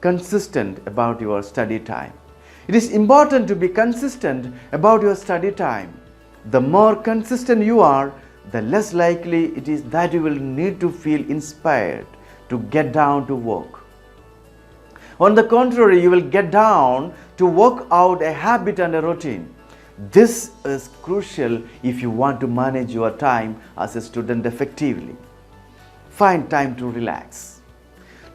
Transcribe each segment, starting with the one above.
consistent about your study time. It is important to be consistent about your study time. The more consistent you are, the less likely it is that you will need to feel inspired to get down to work. On the contrary, you will get down to work out a habit and a routine. This is crucial if you want to manage your time as a student effectively. Find time to relax.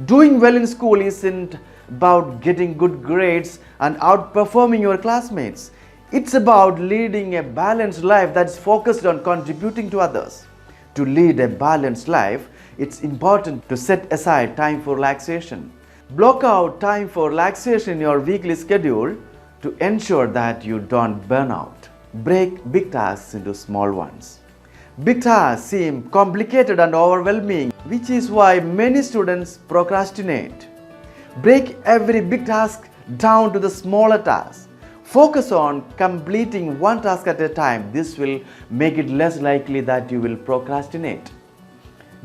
Doing well in school isn't about getting good grades and outperforming your classmates. It's about leading a balanced life that's focused on contributing to others. To lead a balanced life, it's important to set aside time for relaxation. Block out time for relaxation in your weekly schedule to ensure that you don't burn out. Break big tasks into small ones. Big tasks seem complicated and overwhelming, which is why many students procrastinate. Break every big task down to the smaller tasks. Focus on completing one task at a time. This will make it less likely that you will procrastinate.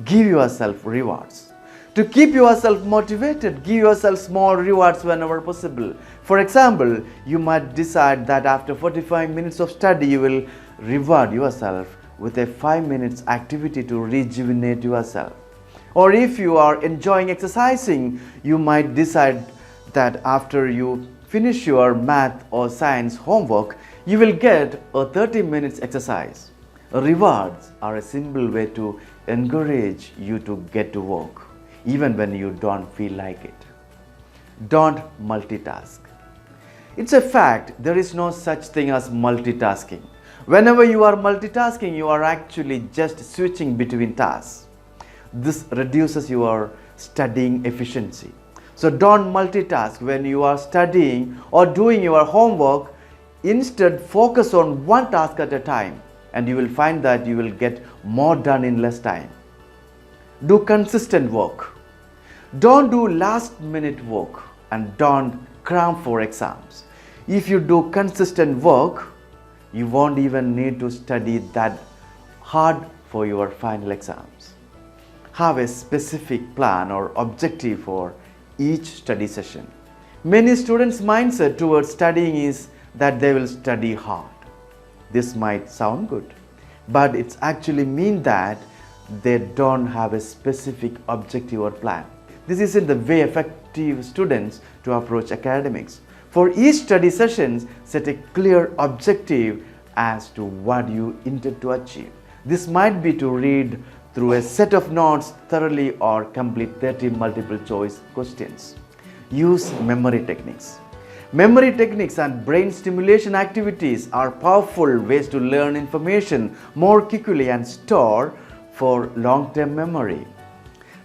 Give yourself rewards. To keep yourself motivated, give yourself small rewards whenever possible. For example, you might decide that after 45 minutes of study, you will reward yourself with a 5 minutes activity to rejuvenate yourself. Or if you are enjoying exercising, you might decide that after you finish your math or science homework, you will get a 30 minutes exercise. Rewards are a simple way to encourage you to get to work, even when you don't feel like it. Don't multitask. It's a fact there is no such thing as multitasking. Whenever you are multitasking, you are actually just switching between tasks. This reduces your studying efficiency. So don't multitask when you are studying or doing your homework. Instead, focus on one task at a time, and you will find that you will get more done in less time. Do consistent work. Don't do last-minute work and don't cram for exams. If you do consistent work, you won't even need to study that hard for your final exams. Have a specific plan or objective for each study session. Many students' mindset towards studying is that they will study hard. This might sound good, but it's actually mean that they don't have a specific objective or plan. This isn't the way effective students to approach academics. For each study session, set a clear objective as to what you intend to achieve. This might be to read through a set of notes thoroughly or complete 30 multiple choice questions. Use memory techniques. Memory techniques and brain stimulation activities are powerful ways to learn information more quickly and store for long-term memory.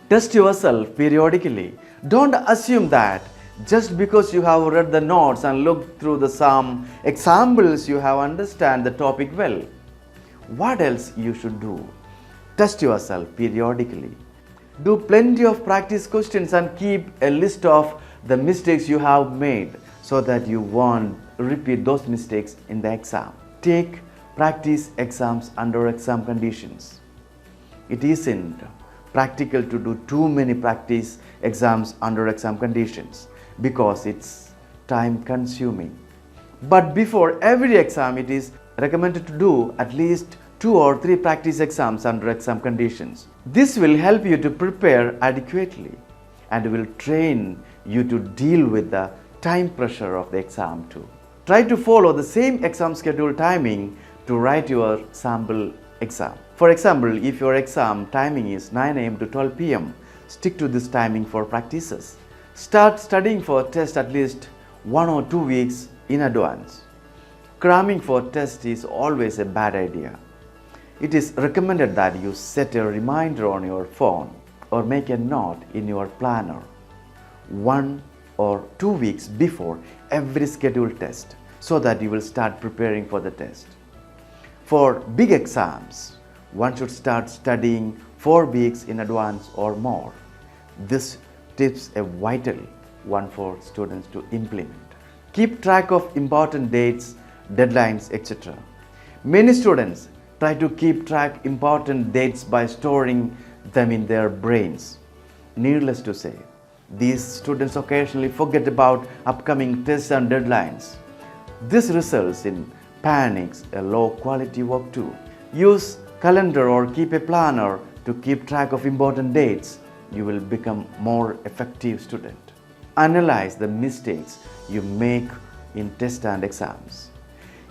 Test yourself periodically. Don't assume that just because you have read the notes and looked through some examples you have understand the topic well. What else you should do? Test yourself periodically. Do plenty of practice questions and keep a list of the mistakes you have made so that you won't repeat those mistakes in the exam. Take practice exams under exam conditions. It isn't practical to do too many practice exams under exam conditions because it's time consuming. But before every exam, it is recommended to do at least 2 or 3 practice exams under exam conditions. This will help you to prepare adequately and will train you to deal with the time pressure of the exam too. Try to follow the same exam schedule timing to write your sample exam. For example, if your exam timing is 9 a.m. to 12 p.m., stick to this timing for practices. Start studying for test at least 1 or 2 weeks in advance. Cramming for test is always a bad idea. It is recommended that you set a reminder on your phone or make a note in your planner 1 or 2 weeks before every scheduled test so that you will start preparing for the test. For big exams, one should start studying 4 weeks in advance or more. This tips a vital one for students to implement. Keep track of important dates, deadlines, etc. Many students try to keep track important dates by storing them in their brains. Needless to say, These students occasionally forget about upcoming tests and deadlines. This results in panics, a low quality work too. Use calendar or keep a planner to keep track of important dates. You will become more effective student. Analyze the mistakes you make in tests and exams.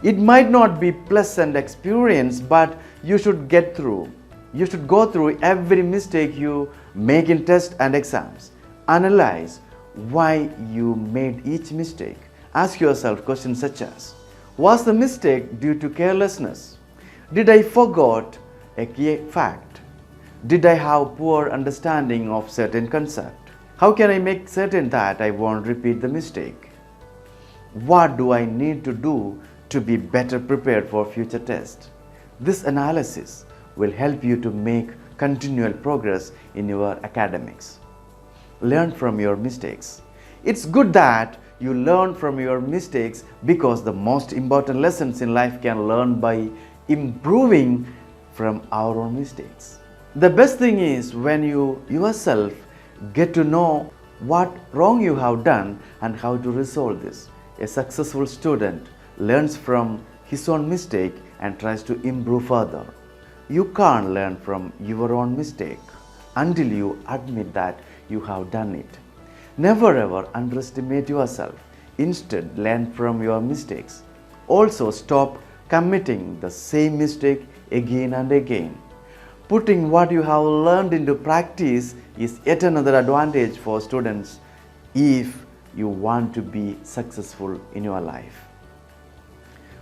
It might not be pleasant experience, but you should get through. You should go through every mistake you make in tests and exams. Analyze why you made each mistake. Ask yourself questions such as, was the mistake due to carelessness? Did I forget a key fact? Did I have poor understanding of certain concept? How can I make certain that I won't repeat the mistake? What do I need to do to be better prepared for future tests? This analysis will help you to make continual progress in your academics. Learn from your mistakes. It's good that you learn from your mistakes because the most important lessons in life can learn by improving from our own mistakes. The best thing is when you yourself get to know what wrong you have done and how to resolve this. A successful student learns from his own mistake and tries to improve further. You can't learn from your own mistake until you admit that you have done it. Never ever underestimate yourself. Instead, learn from your mistakes. Also, stop committing the same mistake again and again. Putting what you have learned into practice is yet another advantage for students if you want to be successful in your life.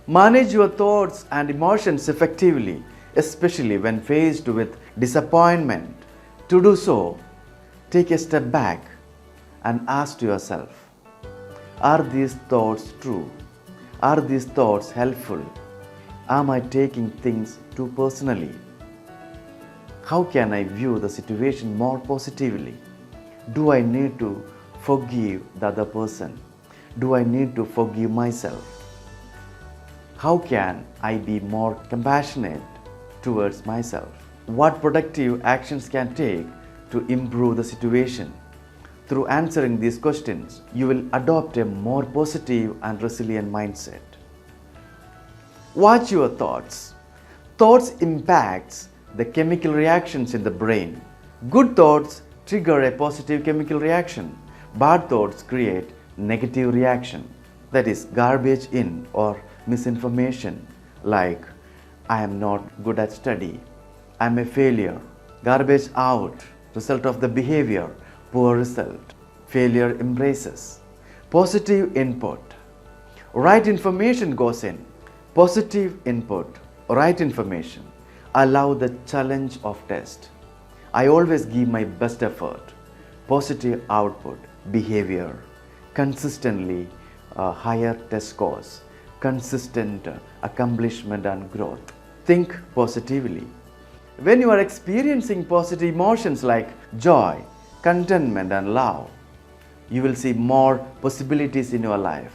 Manage your thoughts and emotions effectively, especially when faced with disappointment. To do so, take a step back and ask yourself, are these thoughts true? Are these thoughts helpful? Am I taking things too personally? How can I view the situation more positively? Do I need to forgive the other person? Do I need to forgive myself? How can I be more compassionate towards myself? What productive actions can take to improve the situation? Through answering these questions, you will adopt a more positive and resilient mindset. Watch your thoughts. Thoughts impacts the chemical reactions in the brain. Good thoughts trigger a positive chemical reaction. Bad thoughts create negative reaction. That is garbage in or misinformation like I am not good at study, I am a failure. Garbage out, result of the behavior, poor result. Failure embraces. Positive input. Right information goes in. Positive input, right information. Allow the challenge of test. I always give my best effort. Positive output, behavior. Consistently higher test scores. Consistent accomplishment and growth. Think positively. When you are experiencing positive emotions like joy, contentment and love, you will see more possibilities in your life.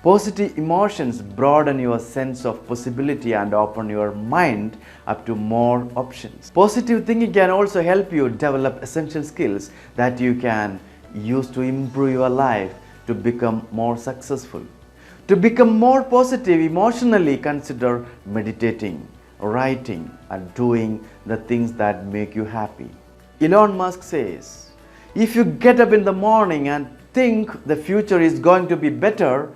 Positive emotions broaden your sense of possibility and open your mind up to more options. Positive thinking can also help you develop essential skills that you can use to improve your life to become more successful. To become more positive emotionally, consider meditating, writing, and doing the things that make you happy. Elon Musk says, if you get up in the morning and think the future is going to be better,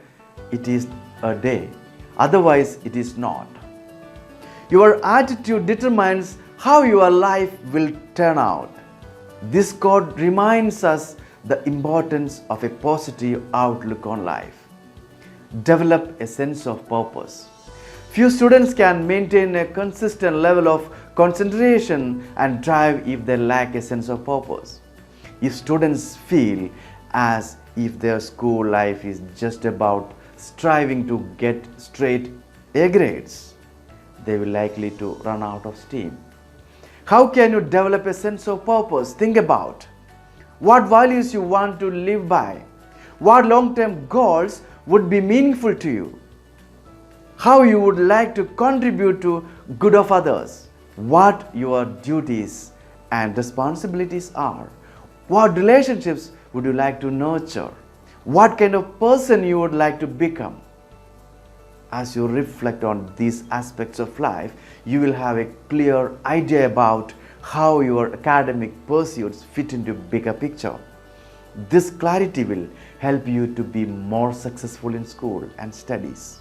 it is a day. Otherwise, it is not. Your attitude determines how your life will turn out. This quote reminds us the importance of a positive outlook on life. Develop a sense of purpose. Few students can maintain a consistent level of concentration and drive if they lack a sense of purpose. If students feel as if their school life is just about striving to get straight A grades, they will likely to run out of steam. How can you develop a sense of purpose? Think about what values you want to live by, what long-term goals would be meaningful to you, how you would like to contribute to good of others, what your duties and responsibilities are, what relationships would you like to nurture? What kind of person you would like to become? As you reflect on these aspects of life, you will have a clear idea about how your academic pursuits fit into a bigger picture. This clarity will help you to be more successful in school and studies.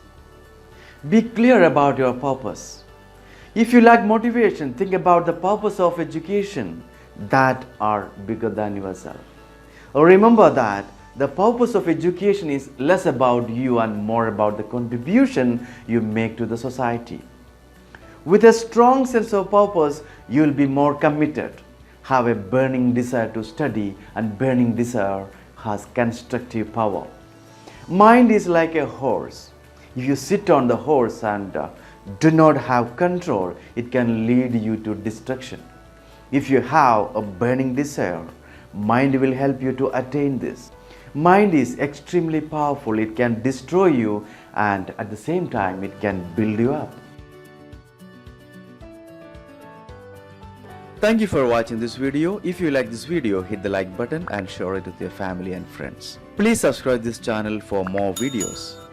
Be clear about your purpose. If you lack motivation, think about the purpose of education that are bigger than yourself. Remember that the purpose of education is less about you and more about the contribution you make to the society. With a strong sense of purpose, you will be more committed, have a burning desire to study, and burning desire has constructive power. Mind is like a horse. If you sit on the horse and do not have control, it can lead you to destruction. If you have a burning desire, mind will help you to attain this. Mind is extremely powerful. It can destroy you and at the same time it can build you up. Thank you for watching this video. If you like this video, hit the like button and share it with your family and friends. Please subscribe this channel for more videos.